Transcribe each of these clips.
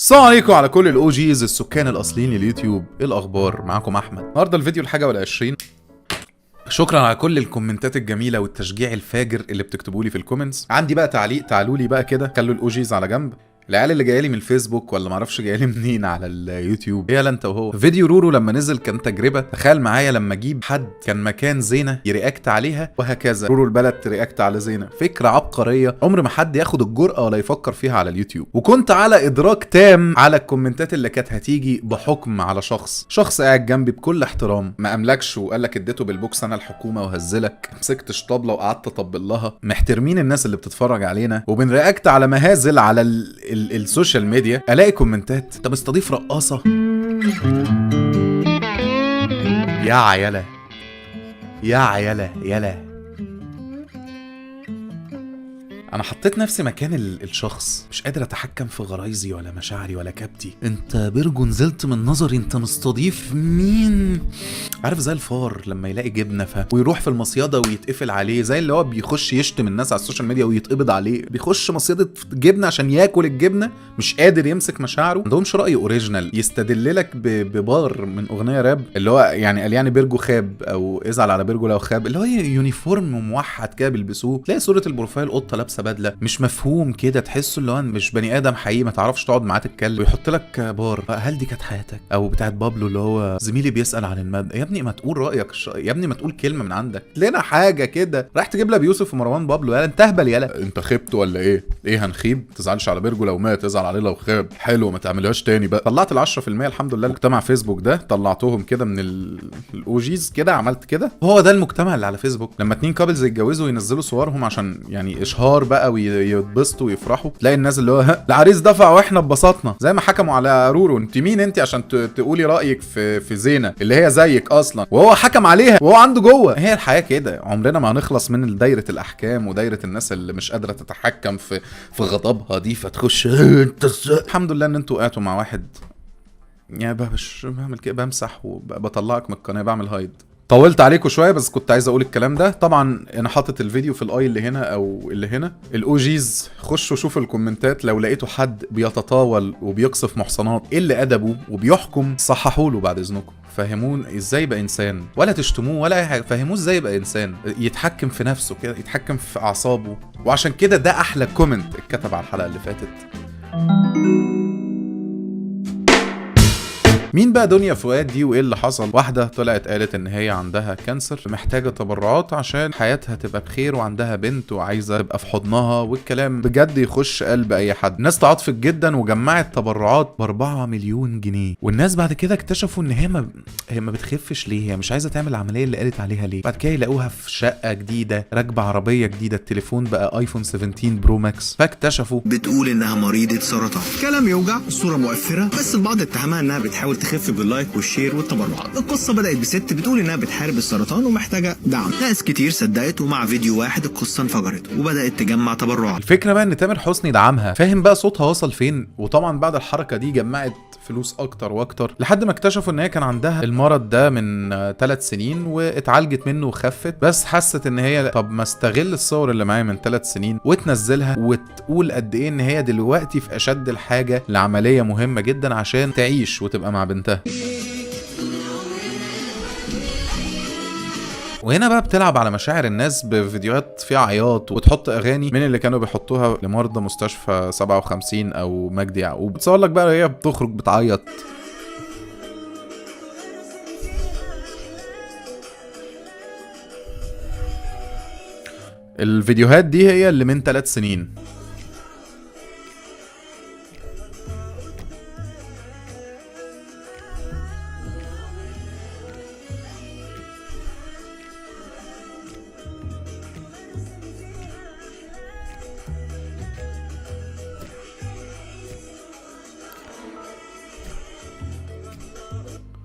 السلام عليكم على كل الاو جيز السكان الاصليين لليوتيوب. ايه الاخبار؟ معاكم احمد. النهارده الفيديو الحاجه وال20. شكرا على كل الكومنتات الجميله والتشجيع الفاجر اللي بتكتبوا لي في الكومنتس. عندي بقى تعليق، تعالوا لي بقى كده، خلوا الاو جيز على جنب. العيال اللي جايه لي من الفيسبوك ولا معرفش جايه لي منين على اليوتيوب، ايه انت وهو. فيديو رورو لما نزل كان تجربه. تخيل معايا لما اجيب حد كان مكان زينه يرياكت عليها وهكذا، رورو البلد ترياكت على زينه. فكره عبقريه عمر ما حد ياخد الجرأه ولا يفكر فيها على اليوتيوب. وكنت على ادراك تام على الكومنتات اللي كانت هتيجي بحكم على شخص قاعد جنبي بكل احترام، ما املكش وقال لك اديته بالبوكس انا الحكومه وهزلك، مسكتش طبله وقعدت اطبل لها. محترمين الناس اللي بتتفرج علينا وبنرياكت على مهازل على السوشيال ميديا. الاقي كومنتات انت مستضيف رقاصه يا عيله يا عيله يلا. انا حطيت نفسي مكان الشخص، مش قادر اتحكم في غرايزي ولا مشاعري ولا كبتي. انت بيرجو نزلت من نظري، انت مستضيف مين؟ عارف زي الفار لما يلاقي جبنه ويروح في المصيده ويتقفل عليه، زي اللي هو بيخش يشتم الناس على السوشيال ميديا ويتقبض عليه، بيخش مصيده جبنه عشان ياكل الجبنه، مش قادر يمسك مشاعره. عندهمش راي اوريجينال يستدللك ببار من اغنيه راب اللي هو يعني قال يعني بيرجو خاب او ازعل على بيرجو لو خاب، اللي هو يونيفورم موحد كده بيلبسوه. تلاقي صوره البروفايل قطه لابسه بدله، مش مفهوم كده، تحسه اللي هو مش بني ادم حقيقي، ما تعرفش تقعد معاه تتكلم، ويحط لك بار هل دي كانت حياتك، او بتاعت بابلو اللي هو زميلي بيسال عن الماده. يا ابني ما تقول رايك، يا ابني ما تقول كلمه من عندك لنا حاجه كده. راح تجيب لها بيوسف ومروان بابلو، يالا انت اهبل، يالا انت خبت ولا ايه هنخيب؟ ما تزعلش على بيرجو لو مات، ازعل عليه لو خاب. حلو، ما تعملهاش تاني بقى. طلعت ال10% الحمد لله. مجتمع فيسبوك ده طلعتهم كده من الاوجيز كده، عملت كده. هو ده المجتمع اللي على فيسبوك. لما اتنين كابلز يتجوزوا ينزلوا صورهم عشان يعني اشهار بقى ويتبسطوا ويفرحوا، تلاقي الناس اللي هو العريس دفع واحنا اتبسطنا، زي ما حكموا على رورو. انت مين انت عشان تقولي رايك في زينه اللي هي زيك اصلا، وهو حكم عليها وهو عنده جوه. هي الحياه كده، عمرنا ما هنخلص من دايره الاحكام ودايره الناس اللي مش قادره تتحكم في غضبها دي، فتخش انت. الحمد لله ان انتوا وقعتوا مع واحد يعني مش بعمل كده، بمسح وبطلعك من القناه، بعمل هايد. طولت عليكم شويه بس كنت عايز اقول الكلام ده. طبعا انا حاطط الفيديو في الاي اللي هنا او اللي هنا. الاو جيز خشوا شوفوا الكومنتات، لو لقيتوا حد بيتطاول وبيقصف محصنات اللي ادبه وبيحكم صححوا له بعد اذنكم، فهمون ازاي يبقى انسان، ولا تشتموه ولا اي حاجه، فهموه ازاي يبقى انسان، يتحكم في نفسه كده، يتحكم في اعصابه. وعشان كده ده احلى كومنت اتكتب على الحلقه اللي فاتت. مين بقى دنيا فؤاد دي وايه اللي حصل؟ واحده طلعت قالت ان هي عندها كانسر، محتاجه تبرعات عشان حياتها تبقى بخير، وعندها بنت وعايزه تبقى في حضنها، والكلام بجد يخش قلب اي حد. الناس تعاطفت جدا وجمعت تبرعات ب4 مليون جنيه. والناس بعد كده اكتشفوا ان هي ما بتخفش ليه، هي مش عايزه تعمل العمليه اللي قالت عليها ليه. بعد كده يلاقوها في شقه جديده، راكبه عربيه جديده، التليفون بقى ايفون 17 برو ماكس. فاكتشفوا بتقول انها مريضه سرطان. كلام يوجع، الصوره مؤثره، بس البعض اتهمها انها بتحاول تخف باللايك والشير والتبرعات. القصه بدات بست بتقول انها بتحارب السرطان ومحتاجه دعم. ناس كتير صدقت، ومع فيديو واحد القصه انفجرت وبدات تجمع تبرعات. الفكره بقى ان تامر حسني دعمها، فاهم بقى صوتها وصل فين. وطبعا بعد الحركه دي جمعت فلوس اكتر واكتر، لحد ما اكتشفوا ان هي كان عندها المرض ده من 3 سنين واتعالجت منه وخفت. بس حست ان هي طب ما استغل الصور اللي معايا من 3 سنين وتنزلها وتقول قد ايه ان هي دلوقتي في اشد الحاجه لعمليه مهمه جدا عشان تعيش وتبقى مع بنتها. وهنا بقى بتلعب على مشاعر الناس بفيديوهات فيها عياط، وتحط اغاني من اللي كانوا بيحطوها لمرضى مستشفى 57 او مجدي يعقوب. بتصور لك بقى هي بتخرج بتعيط. الفيديوهات دي هي اللي من 3 سنين.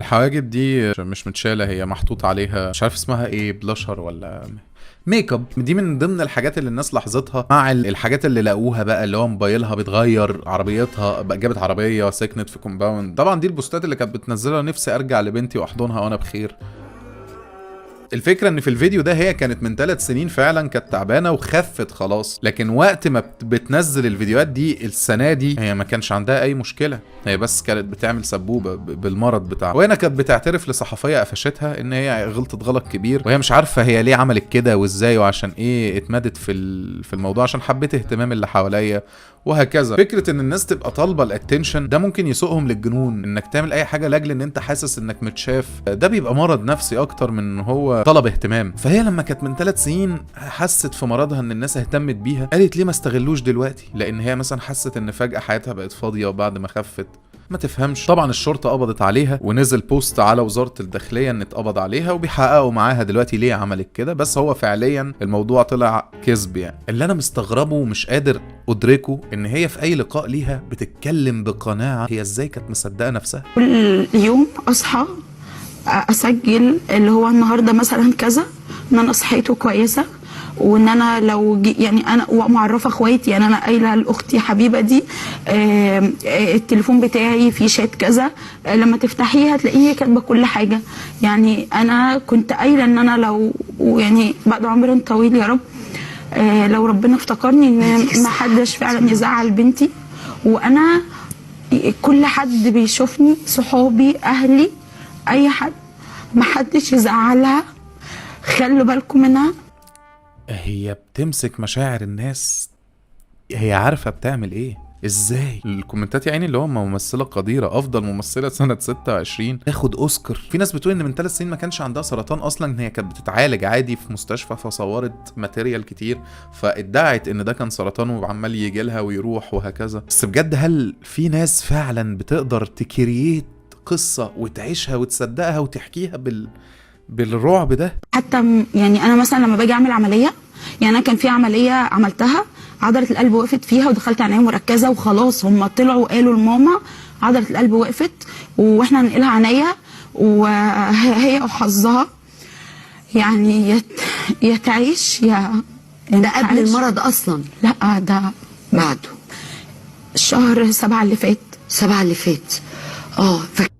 الحواجب دي مش متشالة، هي محطوط عليها مش عارف اسمها ايه، بلاشر ولا ميك اب. دي من ضمن الحاجات اللي الناس لاحظتها مع الحاجات اللي لاقوها بقى، اللي هو موبايلها بيتغير، عربيتها بقى جابت عربيه، سكنت في كومباوند. طبعا دي البوستات اللي كانت بتنزلها نفسي ارجع لبنتي واحضنها وانا بخير. بالظبط. الفكره ان في الفيديو ده هي كانت من 3 سنين فعلا كانت تعبانه وخفت خلاص، لكن وقت ما بتنزل الفيديوهات دي السنه دي هي ما كانش عندها اي مشكله، هي بس كانت بتعمل سبوبه بالمرض بتاعها. وهنا كانت بتعترف لصحفيه قفشتها ان هي غلطت غلط كبير، وهي مش عارفه هي ليه عملت كده وازاي وعشان ايه اتمدت في الموضوع، عشان حبيت اهتمام اللي حواليا وهكذا. فكره ان الناس تبقى طالبه الاتنشن ده ممكن يسوقهم للجنون، انك تعمل اي حاجه لاجل ان انت حاسس انك متشاف، ده بيبقى مرض نفسي اكتر من ان هو طلب اهتمام. فهي لما كانت من 3 سنين حست في مرضها ان الناس اهتمت بيها، قالت ليه ما استغلوش دلوقتي، لان هي مثلا حست ان فجاه حياتها بقت فاضيه وبعد ما خفت ما تفهمش. طبعا الشرطه قبضت عليها ونزل بوست على وزاره الداخليه ان اتقبض عليها وبيحققوا معاها دلوقتي ليه عملت كده، بس هو فعليا الموضوع طلع كذب يعني. اللي انا مستغربه ومش قادر ادركه ان هي في اي لقاء ليها بتتكلم بقناعه هي ازاي كانت مصدقه نفسها. كل يوم اصحى اسجل اللي هو النهارده مثلا كذا، ان انا صحيته كويسه، وان انا لو يعني انا ومعرفه اخواتي، يعني انا قايله لاختي حبيبه دي التليفون بتاعي فيه شات كذا، لما تفتحيه هتلاقيه كاتبه كل حاجه. يعني انا كنت قايله ان انا لو يعني بعد عمر طويل يا رب لو ربنا افتكرني ان ما حدش فعلا يزعل بنتي، وانا كل حد بيشوفني صحابي اهلي اي حد ما حدش يزعلها، خلوا بالكم منها. هي بتمسك مشاعر الناس، هي عارفه بتعمل ايه ازاي. الكومنتات يا عيني اللي هو ممثله قديره، افضل ممثله سنه 26 تاخد اوسكار. في ناس بتقول ان من 3 سنين ما كانش عندها سرطان اصلا، ان هي كانت بتتعالج عادي في مستشفى فصورت ماتيريال كتير فادعت ان ده كان سرطان وعمال يجي لها ويروح وهكذا. بس بجد هل في ناس فعلا بتقدر تكرييت قصه وتعيشها وتصدقها وتحكيها بالرعب ده؟ حتى يعني انا مثلا لما باجي اعمل عمليه، يعني انا كان في عمليه عملتها عضله القلب وقفت فيها ودخلت عنايه مركزه وخلاص، هم طلعوا قالوا لماما عضله القلب وقفت واحنا هننقلها عنايه، وهي وحظها يعني يا تعيش يا ده قبل المرض اصلا؟ لا ده بعده، الشهر 7 اللي فات. 7 اللي فات.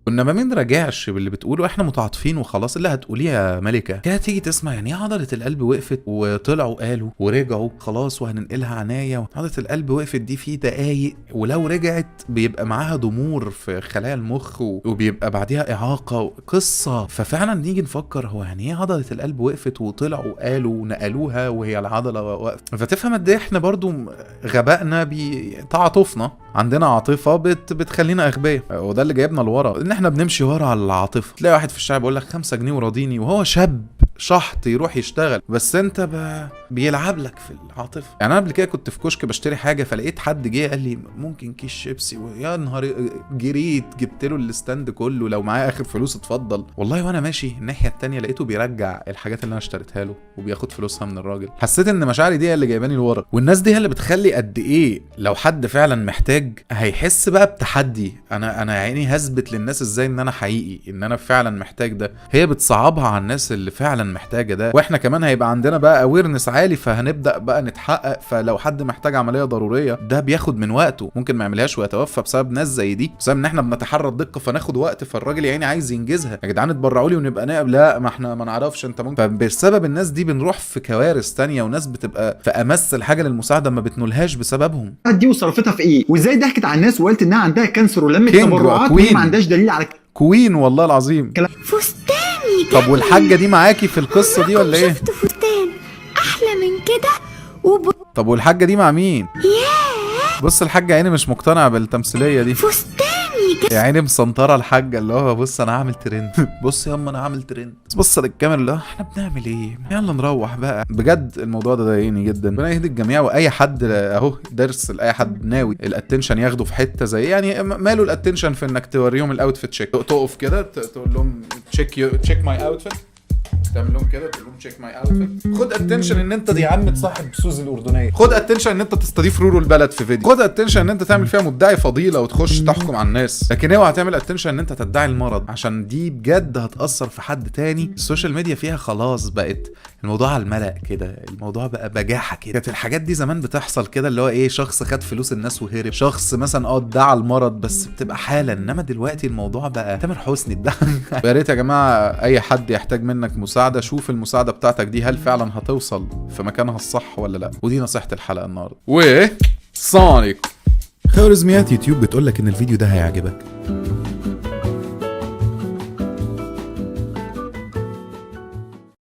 كنا ما بنراجعش باللي بتقوله، احنا متعاطفين وخلاص. اللي هتقوليه يا ملكه كده تيجي تسمع يعني ايه عضله القلب وقفت وطلعوا قالوا ورجعوا خلاص وهننقلها عنايه. عضله القلب وقفت دي في دقايق، ولو رجعت بيبقى معاها ضمور في خلايا المخ وبيبقى بعديها اعاقه قصه. ففعلا نيجي نفكر هو يعني ايه عضله القلب وقفت وطلعوا قالوا ونقلوها وهي العضله وقفت. فتفهم قد ايه احنا برضو غبائنا بتعاطفنا، عندنا عاطفه بتخلينا اغبياء، وده اللي جايبنا لورا ان احنا بنمشي ورا على العاطفه. تلاقي واحد في الشارع بيقول لك 5 جنيه وراضيني، وهو شاب شحط يروح يشتغل، بس انت بيلعب لك في العاطفه. يعني انا قبل كده كنت في كشك بشتري حاجه، فلقيت حد جه قال لي ممكن كيس شيبسي، ويا نهار جريت جبت له الستاند كله، لو معايا اخر فلوس اتفضل. والله وانا ماشي الناحيه التانية لقيته بيرجع الحاجات اللي انا اشتريتها له وبياخد فلوسها من الراجل. حسيت ان مشاعري دي هي اللي جايباني لورا، والناس دي هي اللي بتخلي قد ايه لو حد فعلا محتاج هيحس بقى بتحدي. انا عيني هثبت للناس ازاي ان انا حقيقي، ان انا فعلا محتاج ده. هي بتصعبها على الناس اللي فعلا محتاجه ده، واحنا كمان هيبقى عندنا بقى اويرنس عالي، فهنبدا بقى نتحقق. فلو حد محتاج عمليه ضروريه ده بياخد من وقته، ممكن ما يعملهاش ويتوفى بسبب ناس زي دي، بسبب ان احنا بنتحرى الدقه فناخد وقت. فالراجل يا عيني عايز ينجزها، يا جدعان اتبرعوا لي ونبقى نائب، لا ما احنا ما نعرفش انت ممكن. فبسبب الناس دي بنروح في كوارث تانية، وناس بتبقى في امس الحاجه للمساعده ما بتنولهاش بسببهم. دي وصرفتها في ايه؟ وازاي ضحكت على الناس وقالت انها عندها كانسر ولمت تبرعات وهي ما عندهاش دليل على كوين والله العظيم. فستاني طب والحاجه دي معاكي في القصه دي ولا ايه؟ شفت فستان احلى من كده طب والحاجه دي مع مين؟ ياه بص الحاجه عيني مش مقتنعه بالتمثيليه دي. فستاني يا عيني مسنطره الحاجه، اللي هو بص انا هعمل ترند بص ياما انا هعمل ترند، بص للكاميرا اللي احنا بنعمل ايه، يلا نروح بقى. بجد الموضوع ده ضايقني جدا. ربنا يهدي الجميع، واي حد اهو درس لاي حد ناوي الاتنشن ياخده في حته زي يعني ماله الاتنشن في انك توريهم الاوتفيت تشيك، تقف كده تقول لهم تشيك ماي اوتفيت، تعمل لهم كده تقول لهم تشيك ماي اوتفيت. خد اتنشن ان انت دي عم تصاحب سوزي الاردنيه، خد اتنشن ان انت تستضيف رورو البلد في فيديو، خد اتنشن ان انت تعمل فيها مدعي فضيله وتخش تحكم على الناس. لكن اوعى تعمل اتنشن ان انت تدعي المرض، عشان دي بجد هتاثر في حد تاني. السوشيال ميديا فيها خلاص بقت الموضوع على الملأ كده، الموضوع بقى بجاحه كده. كانت الحاجات دي زمان بتحصل كده، اللي هو ايه، شخص خد فلوس الناس وهرب، شخص مثلا ادعى المرض بس بتبقى حاله. انما دلوقتي الموضوع بقى تامر حسني ادعى. يا ريت يا جماعه اي حد يحتاج منك مساعده، شوف المساعده بتاعتك دي هل فعلا هتوصل في مكانها الصح ولا لا. ودي نصيحه الحلقه النهارده. سونيك خوارزميات يوتيوب بتقولك ان الفيديو ده هيعجبك.